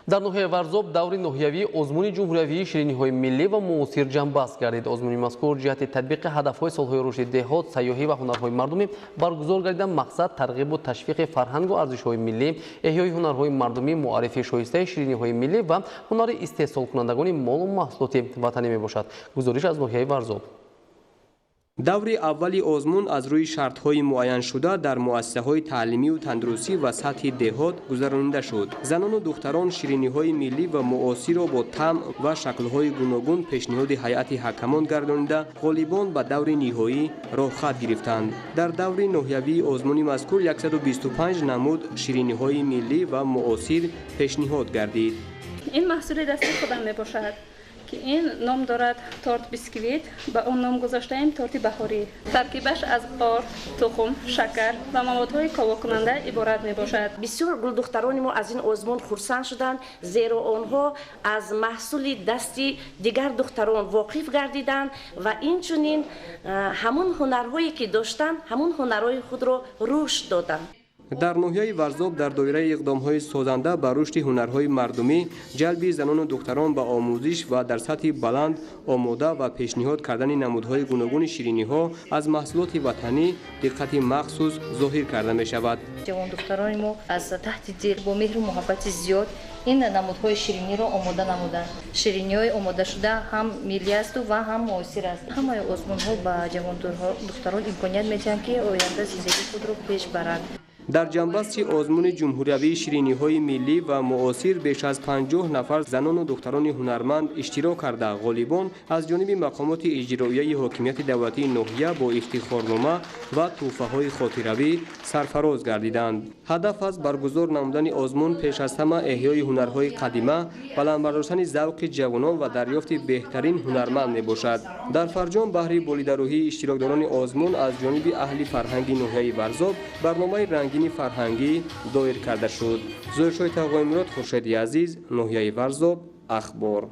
дар ноҳияи Варзоб даври ноҳиявии озмуни ҷумҳуриявии шириниҳои миллӣ ва муосир ҷамъбаст гардид. Озмуни мазкур ҷиҳати татбиқи ҳадафҳои солҳои рушди деҳот, сайёҳӣ ва ҳунарҳои мардумӣ баргузор гардида, мақсад тарғибу ташвиқи фарҳангу арзишҳои миллӣ, эҳёи ҳунарҳои мардумӣ, муаррифии шоистаи шириниҳои миллӣ ва ҳунари истеҳсолкунандагони молу маҳсулоти ватанӣ мебошад. Гузориш аз ноҳияи Варзоб. даври аввали озмун аз рӯи шартҳои муайяншуда дар муассисаҳои таълимию тандурустӣ ва сатҳи деҳот гузаронида шуд. Занону духтарон шириниҳои миллӣ ва муосирро бо таъм ва шаклҳои гуногун пешниҳоди ҳайати ҳакамон гардонида, ғолибон ба даври ниҳоӣ роҳхат гирифтанд. Дар даври ноҳиявии озмуни мазкур 125 намуд шириниҳои миллӣ ва муосир пешниҳод гардид. این محصول دستی خودم می باشد که این نام دارد تورت بیسکویت، به اون نام گذاشته ایم تورت بهاری. ترکیبش از آرد، تخم، شکر و موادهای کاوا کننده عبارت می باشد. بسیار گلدختران ما از این آزمون خرسند شدند، زیرا آنها از محصول دستی دیگر دختران واقف گردیدند و اینچنین همون هنرهایی که داشتند همون هنرهای خود را رشد دادند. дар ноҳияи Варзоб дар доираи иқдомҳои созанда ба рушди ҳунарҳои мардумӣ, ҷалби занону духтарон ба омӯзиш ва дар сатҳи баланд омода ва пешниҳод кардани намудҳои гуногуни шириниҳо аз маҳсулоти ватанӣ диққати махсус зоҳир карда мешавад. ҷавондухтарони мо аз таҳти дил бо меҳру муҳаббати зиёд ин намудҳои шириниро омода намуданд. шириниҳои омодашуда ҳам миллӣ асту ва ҳам муосир аст. ҳамаи озмунҳо ба ҷавондухтарон имконият медиҳанд ки оянда зиндагии худро пеш баранд. дар ҷанбасти озмуни ҷумҳуриявии шириниҳои миллӣ ва муосир беш аз 50 нафар занону духтарони ҳунарманд иштирок карда, ғолибон аз ҷониби мақомоти иҷроияи ҳокимияти давлатии ноҳия бо ифтихорнома ва тӯҳфаҳои хотиравӣ сарфароз гардиданд. ҳадаф аз баргузор намудани озмун пеш аз ҳама эҳёи ҳунарҳои қадима, баландбардоштани завқи ҷавонон ва дарёфти беҳтарин ҳунарманд мебошад. дар Фарҷон баҳри болидарӯҳии иштирокдорони озмун аз ҷониби аҳли фарҳанги ноҳияи Варзоб барномаи рангини фарҳангӣ доир карда шуд. Зоиршои Тағоимурод, Хуршеди Азиз, ноҳияи Варзоб, Ахбор.